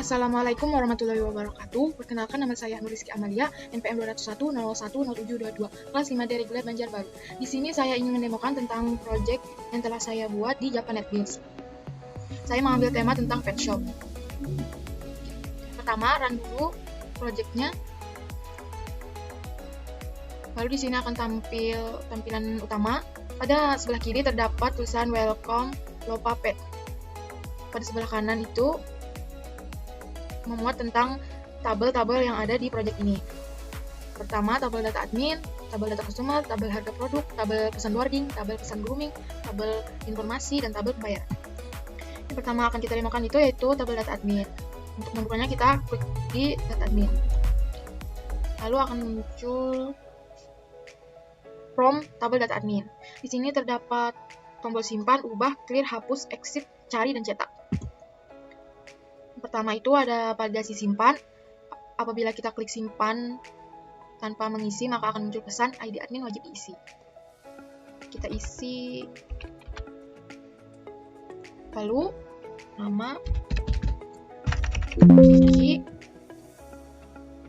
Assalamualaikum warahmatullahi wabarakatuh. Perkenalkan, nama saya Nuriski Amalia, NPM 201-01-0722, kelas 5D reguler Banjarbaru. Di sini saya ingin mendemokan tentang proyek yang telah saya buat di Japan NetBeans. Saya mengambil tema tentang pet shop. Pertama, run dulu proyeknya. Lalu di sini akan tampil tampilan utama. Pada sebelah kiri terdapat tulisan Welcome Lopa Pet. Pada sebelah kanan itu memuat tentang tabel-tabel yang ada di proyek ini. Pertama, tabel data admin, tabel data customer, tabel harga produk, tabel pesan boarding, tabel pesan grooming, tabel informasi, dan tabel pembayaran. Yang pertama akan kita demokan itu yaitu tabel data admin. Untuk membukanya kita klik di data admin. Lalu akan muncul from tabel data admin. Di sini terdapat tombol simpan, ubah, clear, hapus, exit, cari, dan cetak. Pertama itu ada validasi simpan. Apabila kita klik simpan tanpa mengisi, maka akan muncul pesan ID admin wajib diisi. Kita isi, lalu nama, Kiki.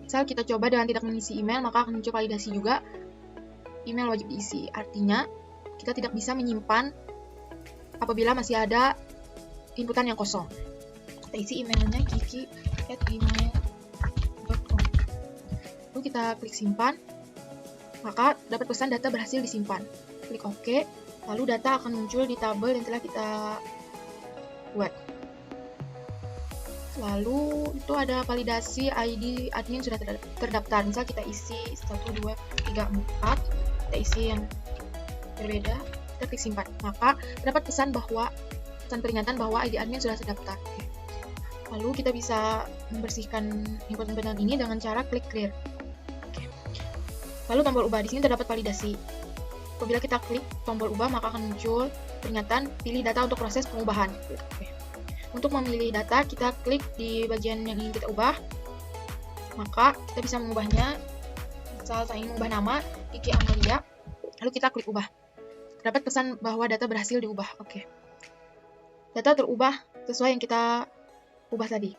Misal kita coba dengan tidak mengisi email, maka akan muncul validasi juga. Email wajib diisi, artinya kita tidak bisa menyimpan apabila masih ada inputan yang kosong. Kita isi emailnya kiki@gmail.com. Lalu kita klik simpan, maka dapat pesan data berhasil disimpan. Klik OK, lalu data akan muncul di tabel yang telah kita buat. Lalu itu ada validasi ID admin sudah terdaftar. Misal kita isi 1, 2, 3, 4, kita isi yang berbeda, kita klik simpan. Maka terdapat pesan peringatan bahwa ID admin sudah terdaftar. Lalu kita bisa membersihkan input-inputan ini dengan cara klik clear. Lalu tombol ubah, di sini terdapat validasi. Apabila kita klik tombol ubah, maka akan muncul peringatan pilih data untuk proses pengubahan. Untuk memilih data, kita klik di bagian yang ingin kita ubah. Maka kita bisa mengubahnya. Misal saya ingin mengubah nama Kiki Amalia, lalu kita klik ubah. Terdapat pesan bahwa data berhasil diubah. Data terubah sesuai yang kita ubah tadi.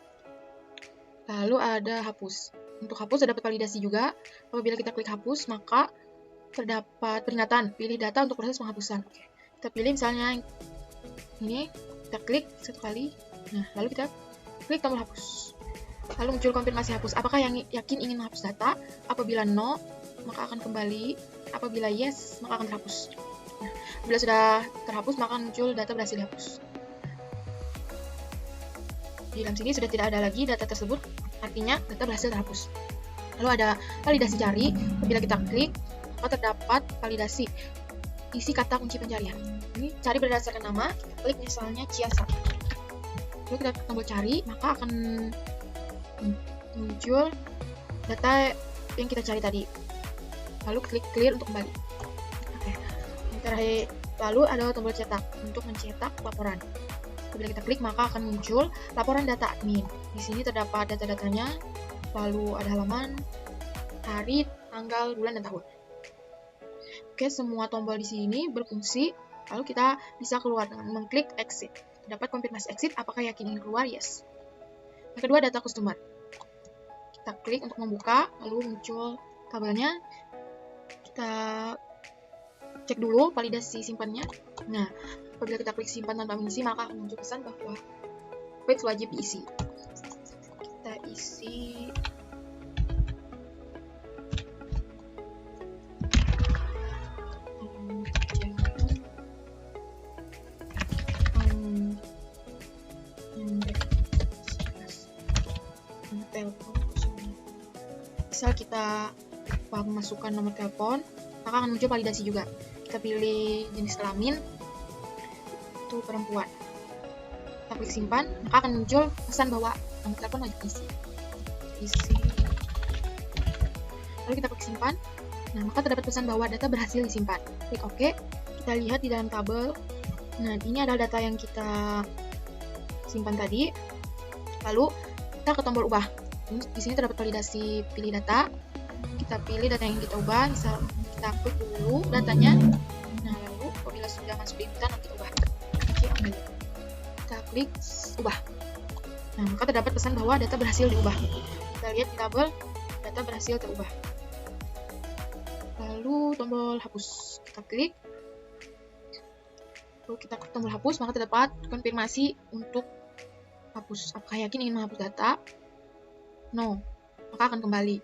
Lalu ada hapus. Untuk hapus terdapat validasi juga. Apabila kita klik hapus, maka terdapat peringatan pilih data untuk proses penghapusan. Kita pilih misalnya ini, kita klik satu kali. Nah, lalu kita klik tombol hapus. Lalu muncul konfirmasi hapus. Apakah yang yakin ingin menghapus data? Apabila no, maka akan kembali. Apabila yes, maka akan terhapus. Nah, bila sudah terhapus, maka muncul data berhasil dihapus. Di dalam sini sudah tidak ada lagi data tersebut, artinya data berhasil terhapus. Lalu ada validasi cari. Apabila kita klik, maka terdapat validasi isi kata kunci pencarian. Ini cari berdasarkan nama, kita klik misalnya Ciasa. Lalu kita klik tombol cari, maka akan muncul data yang kita cari tadi. Lalu klik clear untuk kembali. Terakhir, lalu ada tombol cetak untuk mencetak laporan. Bila kita klik, maka akan muncul laporan data admin. Di sini terdapat data-datanya, lalu ada halaman, hari, tanggal, bulan, dan tahun. Semua tombol di sini berfungsi. Lalu kita bisa keluar dengan mengklik exit. Dapat konfirmasi exit, apakah yakin ingin keluar? Yes. Yang kedua, data customer. Kita klik untuk membuka, lalu muncul tabelnya. Kita cek dulu validasi simpannya. Nah, apabila kita klik simpan tanpa mengisi, maka akan muncul pesan bahwa page wajib diisi. Kita isi telepon. Misal kita memasukkan nomor telepon, maka akan muncul validasi juga. Kita pilih jenis kelamin, itu perempuan. Kita klik simpan, maka akan muncul pesan bahwa nomor telepon wajib isi. Lalu kita klik simpan. Nah, maka terdapat pesan bahwa data berhasil disimpan. Klik OK. Kita lihat di dalam tabel. Nah, ini adalah data yang kita simpan tadi. Lalu kita ke tombol ubah. Di sini terdapat validasi pilih data. Kita pilih data yang kita ubah. Misal kita klik dulu datanya. Nah, lalu apabila sudah masuk di inputan, kita ubah. Kita klik ubah. Nah, maka terdapat pesan bahwa data berhasil diubah. Kita lihat di tabel, data berhasil terubah. Lalu tombol hapus, kita klik. Lalu kita klik tombol hapus, maka terdapat konfirmasi untuk hapus. Apakah yakin ingin menghapus data? No, maka akan kembali.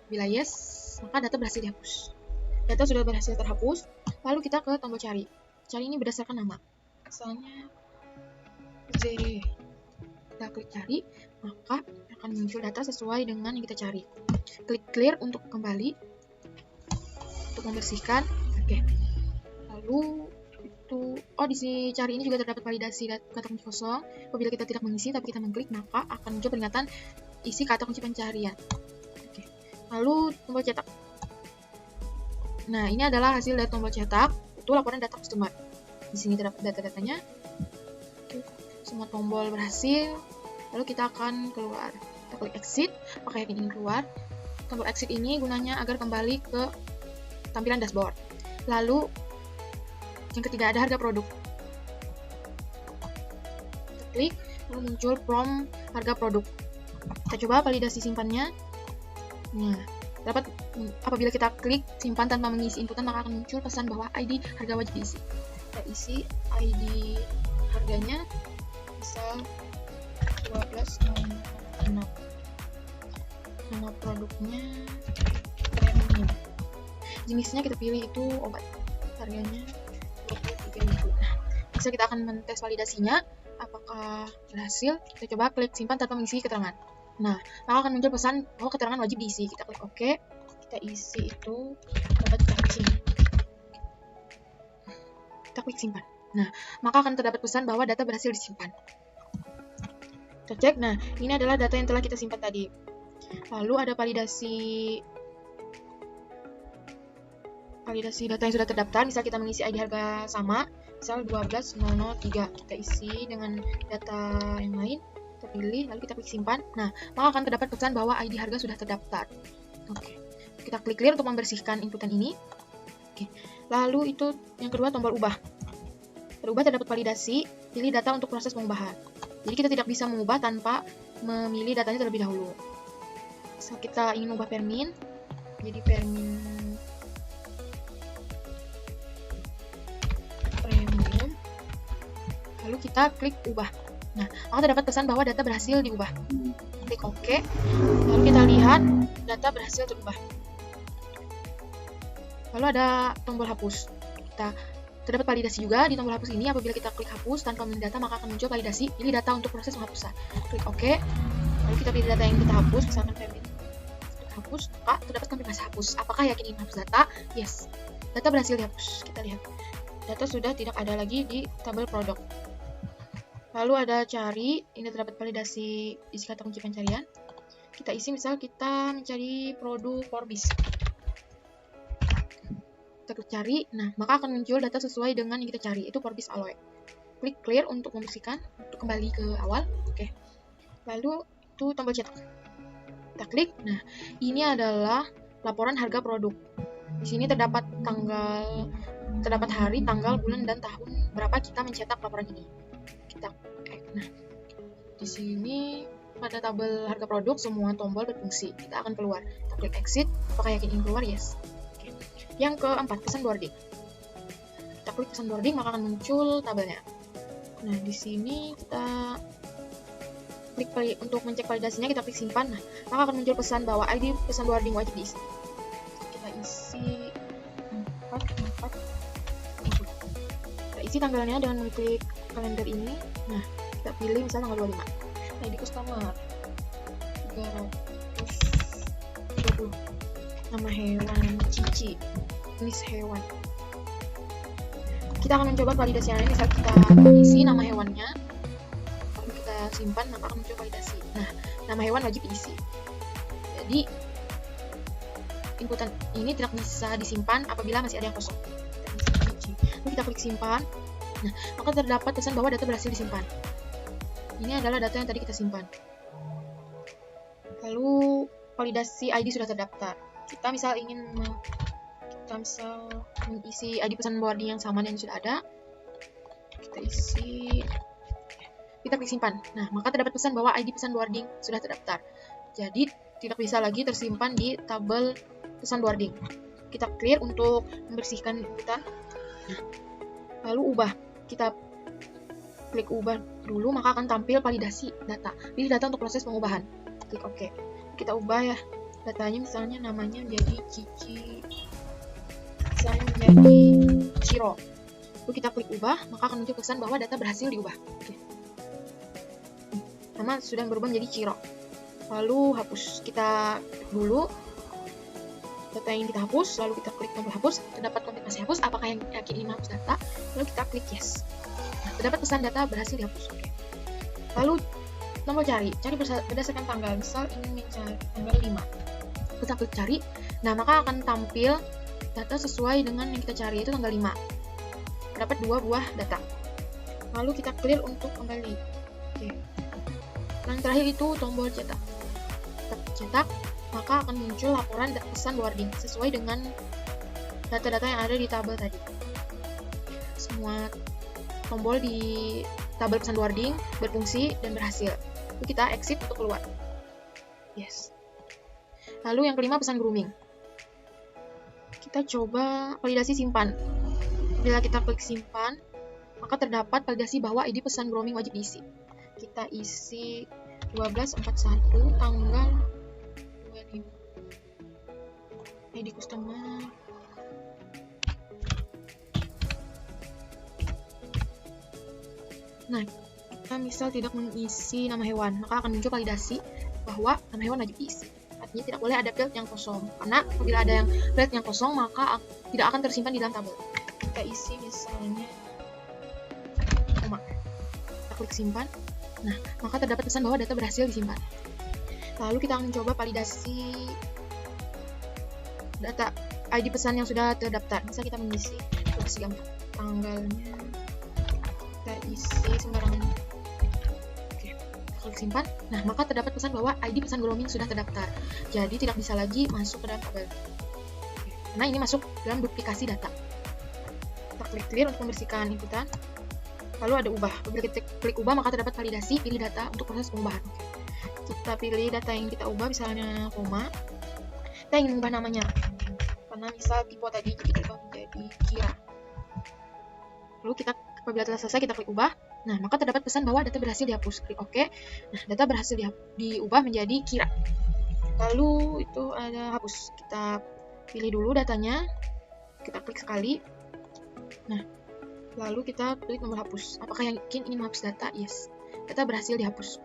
Bila yes, maka data berhasil dihapus. Data sudah berhasil terhapus. Lalu kita ke tombol cari. Cari ini berdasarkan nama. Misalnya Z. Kita klik cari, maka akan muncul data sesuai dengan yang kita cari. Klik clear untuk kembali, untuk membersihkan. Oke. Lalu itu, di sini cari ini juga terdapat validasi kata kunci kosong. Apabila kita tidak mengisi tapi kita mengklik, maka akan muncul peringatan isi kata kunci pencarian. Oke. Lalu tombol cetak. Nah, ini adalah hasil dari tombol cetak. Itu laporan data customer. Di sini terdapat data-datanya. Semua tombol berhasil, lalu kita akan keluar. Kita klik exit, apakah yakin ingin keluar. Tombol exit ini gunanya agar kembali ke tampilan dashboard. Lalu yang ketiga ada harga produk. Kita klik, lalu muncul prompt harga produk. Kita coba validasi simpannya. Nah, dapat apabila kita klik simpan tanpa mengisi inputan, maka akan muncul pesan bahwa ID harga wajib diisi. Kita isi ID harganya. Misal 1206. Nama produknya premium. Jenisnya kita pilih itu obat. Harganya 23.000. Nah, bisa kita akan mentes validasinya apakah berhasil. Kita coba klik simpan tanpa mengisi keterangan. Nah, maka akan muncul pesan bahwa keterangan wajib diisi. Kita klik OK. Kita isi itu dapat kita klik. Kita klik simpan. Nah, maka akan terdapat pesan bahwa data berhasil disimpan. Kita cek, nah ini adalah data yang telah kita simpan tadi. Lalu ada validasi data yang sudah terdaftar. Misal kita mengisi ID harga sama, misal 12003. Kita isi dengan data yang lain, kita pilih, lalu kita klik simpan. Nah, maka akan terdapat pesan bahwa ID harga sudah terdaftar. Oke, kita klik clear untuk membersihkan inputan ini. Oke, lalu itu yang kedua tombol ubah. Berubah terdapat validasi, pilih data untuk proses pengubahan. Jadi kita tidak bisa mengubah tanpa memilih datanya terlebih dahulu. Misal kita ingin mengubah permin, jadi permin premium, lalu kita klik ubah. Nah, maka terdapat pesan bahwa data berhasil diubah. Klik OK, lalu kita lihat data berhasil terubah. Lalu ada tombol hapus. Terdapat validasi juga di tombol hapus ini. Apabila kita klik hapus tanpa memilih data, maka akan muncul validasi pilih data untuk proses penghapusan. Klik OK, lalu kita pilih data yang kita hapus, misalkan permin. Klik hapus, maka terdapat konfirmasi hapus. Apakah yakin ingin menghapus data? Yes, data berhasil dihapus. Kita lihat, data sudah tidak ada lagi di tabel produk. Lalu ada cari, ini terdapat validasi isi kata kunci pencarian. Kita isi, misal kita mencari produk Forbis. Kita klik cari, nah maka akan muncul data sesuai dengan yang kita cari, itu Forbis Alloy. Klik clear untuk membersihkan, untuk kembali ke awal. Oke. Lalu itu tombol cetak. Kita klik, nah ini adalah laporan harga produk. Di sini terdapat hari, tanggal, bulan, dan tahun berapa kita mencetak laporan ini. Nah, di sini pada tabel harga produk semua tombol berfungsi. Kita akan keluar. Kita klik exit. Apakah yakin ingin keluar? Yes. Yang keempat, pesan boarding. Kita klik pesan boarding, maka akan muncul tabelnya. Nah, di sini kita klik untuk mencek validasinya, kita klik simpan. Nah, maka akan muncul pesan bahwa ID pesan boarding wajib diisi. Kita isi 4. Kita isi tanggalnya dengan mengklik kalender ini. Nah, kita pilih misalnya tanggal 25. Nah, ID customer 320. Nama hewan cici, jenis hewan. Kita akan mencoba validasi yang lain. Misal kita isi nama hewannya, lalu kita simpan, maka akan muncul validasi. Nah, nama hewan wajib diisi. Jadi inputan ini tidak bisa disimpan apabila masih ada yang kosong. Lalu kita klik simpan. Nah, maka terdapat pesan bahwa data berhasil disimpan. Ini adalah data yang tadi kita simpan. Lalu validasi ID sudah terdaftar. Kita misal mengisi ID pesan boarding yang sama yang sudah ada. Kita isi kita klik simpan. Nah, maka terdapat pesan bahwa ID pesan boarding sudah terdaftar. Jadi, tidak bisa lagi tersimpan di tabel pesan boarding. Kita clear untuk membersihkan inputan. Lalu ubah. Kita klik ubah dulu, maka akan tampil validasi data. Pilih data untuk proses pengubahan. Klik OK. Kita ubah ya. Datanya misalnya namanya menjadi Cici. Misalnya menjadi Ciro. Lalu kita klik ubah, maka akan muncul pesan bahwa data berhasil diubah. Oke. Nama sudah berubah menjadi Ciro. Lalu hapus. Kita klik dulu data yang kita hapus, lalu kita klik tombol hapus. Terdapat konfirmasi hapus, apakah yang yakin ini menghapus data? Lalu kita klik yes. Nah, terdapat pesan data berhasil dihapus. Oke. Lalu tombol cari berdasarkan tanggal. Misal ingin mencari tanggal 5. Kita klik cari. Nah, maka akan tampil data sesuai dengan yang kita cari, yaitu tanggal 5. Terdapat 2 buah data. Lalu kita clear untuk kembali. Oke. Yang terakhir itu tombol cetak. Kita cetak, maka akan muncul laporan pesan boarding sesuai dengan data-data yang ada di tabel tadi. Semua tombol di tabel pesan boarding berfungsi dan berhasil. Lalu kita exit untuk keluar. Yes. Lalu yang kelima, pesan grooming. Kita coba validasi simpan. Bila kita klik simpan, maka terdapat validasi bahwa ID pesan grooming wajib diisi. Kita isi 12/41 tanggal 25. ID customer. Nah, kita misal tidak mengisi nama hewan, maka akan muncul validasi bahwa nama hewan wajib diisi. Artinya tidak boleh ada field yang kosong, karena apabila ada yang field yang kosong, maka tidak akan tersimpan di dalam tabel. Kita isi misalnya koma. Kita klik simpan. Nah, maka terdapat pesan bahwa data berhasil disimpan. Lalu kita akan mencoba validasi data ID pesan yang sudah terdaftar. Misal kita mengisi tanggalnya, kita isi sembarangan. Oke, kita klik simpan. Nah, maka terdapat pesan bahwa ID pesan grooming sudah terdaftar. Jadi tidak bisa lagi masuk ke dalam tabel. Nah, ini masuk dalam duplikasi data. Kita klik clear untuk membersihkan inputan. Lalu ada ubah. Bila kita klik ubah, maka terdapat validasi, pilih data untuk proses pengubahan. Kita pilih data yang kita ubah, misalnya koma. Kita ingin mengubah namanya. Karena misal Pipo tadi kita ubah menjadi Kira. Lalu kita apabila telah selesai, kita klik ubah. Nah, maka terdapat pesan bahwa data berhasil dihapus. Klik OK. Nah, data berhasil diubah menjadi Kira. Lalu itu ada hapus. Kita pilih dulu datanya. Kita klik sekali. Nah, lalu kita klik tombol hapus. Apakah yakin ingin menghapus data? Yes. Data berhasil dihapus.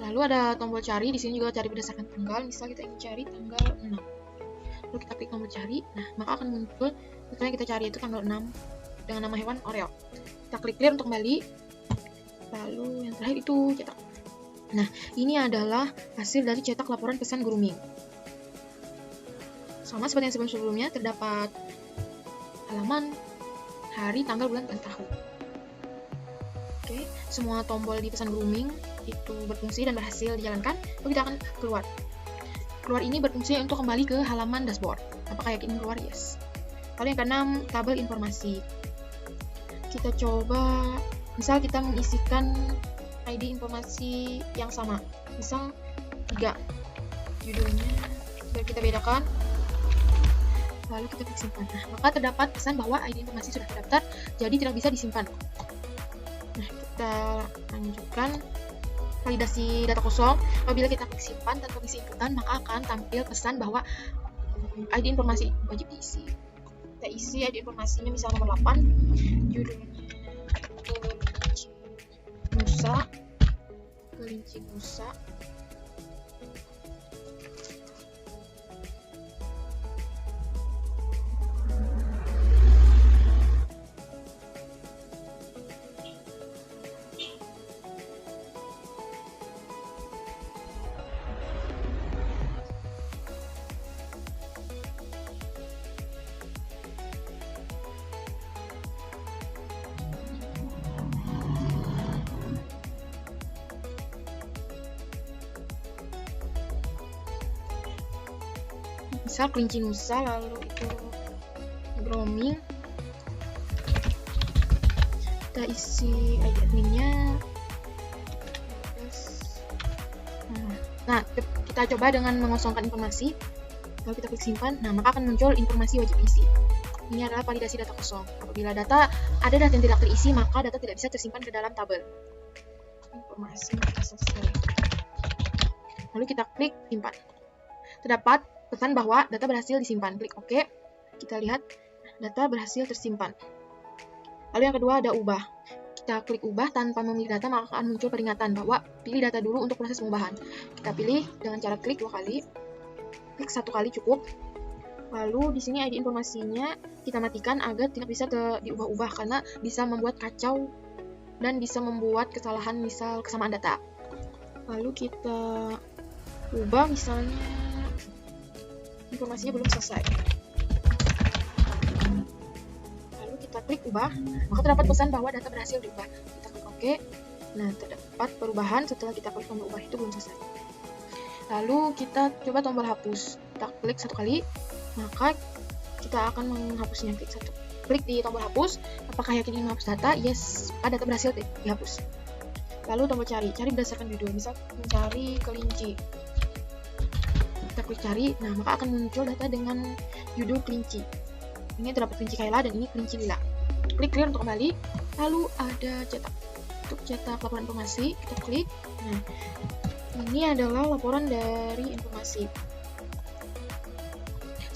Lalu ada tombol cari. Di sini juga cari berdasarkan tanggal. Misal kita ingin cari tanggal 6. Lalu kita klik tombol cari. Nah, maka akan muncul data yang kita cari itu tanggal 6 dengan nama hewan Oreo. Kita klik clear untuk kembali. Lalu yang terakhir itu cetak. Nah, ini adalah hasil dari cetak laporan pesan grooming. Sama seperti yang sebelum-sebelumnya, terdapat halaman, hari, tanggal, bulan, dan tahun. Oke, semua tombol di pesan grooming itu berfungsi dan berhasil dijalankan. Lalu kita akan keluar. Keluar ini berfungsi untuk kembali ke halaman dashboard. Apakah yakin keluar? Yes. Lalu yang keenam, tabel informasi. Kita coba, misal kita mengisikan ID informasi yang sama. Misal 3. Judulnya kita bedakan. Lalu kita klik simpan. Nah, maka terdapat pesan bahwa ID informasi sudah terdaftar, jadi tidak bisa disimpan. Nah, kita lanjutkan validasi data kosong. Apabila kita klik simpan tanpa isi inputan, maka akan tampil pesan bahwa ID informasi wajib diisi. Kita isi ID informasinya misalnya nomor 8, judulnya kelinci busa. Misal kelinci nusa, lalu itu grooming. Kita isi ID adminnya. Nah, kita coba dengan mengosongkan informasi. Lalu kita klik simpan. Nah, maka akan muncul informasi wajib isi. Ini adalah validasi data kosong. Apabila ada data yang tidak terisi, maka data tidak bisa tersimpan ke dalam tabel. Informasi sudah selesai. Lalu kita klik simpan. Terdapat pesan bahwa data berhasil disimpan. Klik OK. Kita lihat data berhasil tersimpan. Lalu yang kedua ada ubah. Kita klik ubah tanpa memilih data, maka akan muncul peringatan bahwa pilih data dulu untuk proses pengubahan. Kita pilih dengan cara klik 2 kali. Klik 1 kali cukup. Lalu di sini ID informasinya kita matikan agar tidak bisa diubah-ubah karena bisa membuat kacau dan bisa membuat kesalahan, misal kesamaan data. Lalu kita ubah, misalnya informasinya belum selesai. Lalu kita klik ubah, maka terdapat pesan bahwa data berhasil diubah. Kita klik OK. Nah, terdapat perubahan setelah kita klik tombol ubah itu belum selesai. Lalu kita coba tombol hapus. Kita klik 1 kali, maka kita akan menghapusnya. Klik di tombol hapus. Apakah yakin ingin menghapus data? Yes, data berhasil dihapus. Lalu tombol cari berdasarkan judul. Misal mencari kelinci. Kita klik cari, nah maka akan muncul data dengan judul kelinci. Ini terdapat kelinci Kayla dan ini kelinci Lila. Klik clear untuk kembali. Lalu ada cetak. Untuk cetak laporan informasi, kita klik. Nah, ini adalah laporan dari informasi.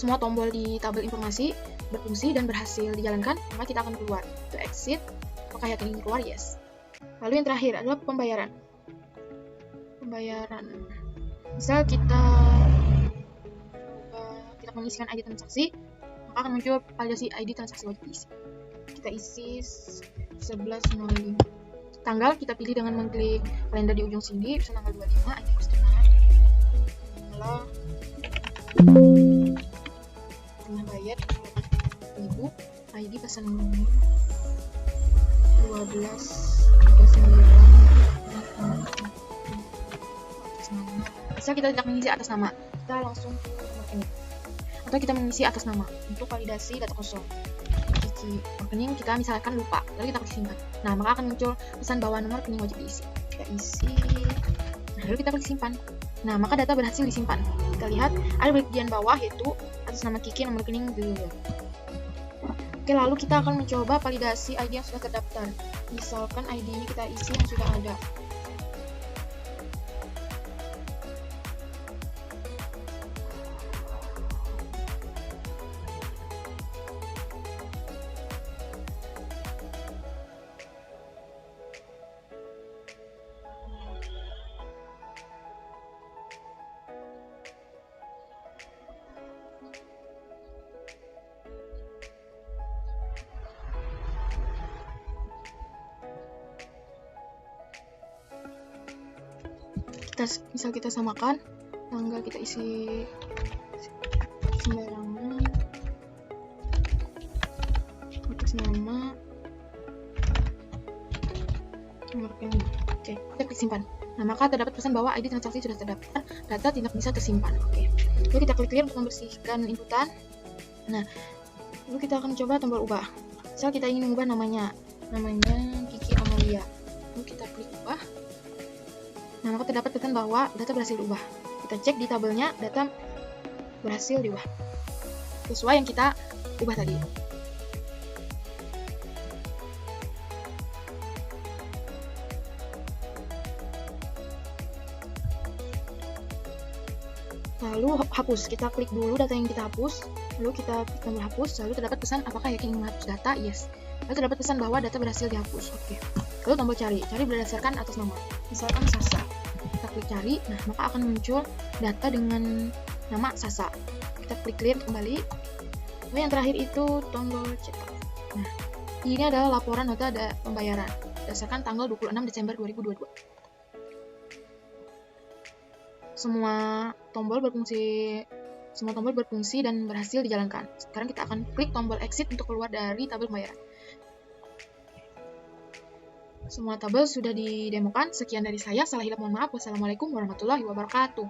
Semua tombol di tabel informasi berfungsi dan berhasil dijalankan, maka kita akan keluar. Itu exit. Apakah yakin ingin keluar? Yes. Lalu yang terakhir adalah pembayaran. Misal kita mengisikan ID transaksi, maka akan muncul validasi ID transaksi wajib diisi. Kita isi 11.05. Tanggal kita pilih dengan mengklik kalender di ujung sini, bisa tanggal 25, ID customer. Tengah bayar 1.000, ID pesan nomor 12 atas nama. Bisa kita tidak mengisi atas nama, kita langsung ke rekening. Atau kita mengisi atas nama untuk validasi data kosong. Cuci rekening kita misalkan lupa, lalu kita klik simpan. Nah, maka akan muncul pesan bahwa nomor rekening wajib diisi. Kita isi. Nah, lalu kita klik simpan. Nah, maka data berhasil disimpan. Kita lihat ada bagian bawah yaitu atas nama Kiki, nomor rekening dulu. Oke, lalu kita akan mencoba validasi ID yang sudah terdaftar. Misalkan ID-nya kita isi yang sudah ada. Misal kita samakan, tanggal kita isi sembarangan, atas nama, nomor rekening. Oke, kita klik simpan. Nah, maka terdapat pesan bahwa ID transaksi sudah terdaftar, data tidak bisa tersimpan. Oke, lalu kita klik clear untuk membersihkan inputan. Nah, lalu kita akan coba tombol ubah. Misal kita ingin mengubah namanya Kiki Amalia. Lalu kita klik ubah. Nah, maka terdapat pesan bahwa data berhasil diubah. Kita cek di tabelnya, data berhasil diubah sesuai yang kita ubah tadi. Lalu hapus, kita klik dulu data yang kita hapus, lalu kita klik tombol hapus, lalu terdapat pesan apakah yakin menghapus data? Yes. Lalu terdapat pesan bahwa data berhasil dihapus. Oke. Lalu tombol cari berdasarkan atas nama. Misalkan Sasa. Kita klik cari, nah maka akan muncul data dengan nama Sasa. Kita klik clear kembali. Lalu yang terakhir itu tombol cetak. Nah, ini adalah laporan data pembayaran berdasarkan tanggal 26 Desember 2022. Semua tombol berfungsi dan berhasil dijalankan. Sekarang kita akan klik tombol exit untuk keluar dari tabel pembayaran. Semua tabel sudah didemokan. Sekian dari saya. Salah hilap mohon maaf. Wassalamualaikum warahmatullahi wabarakatuh.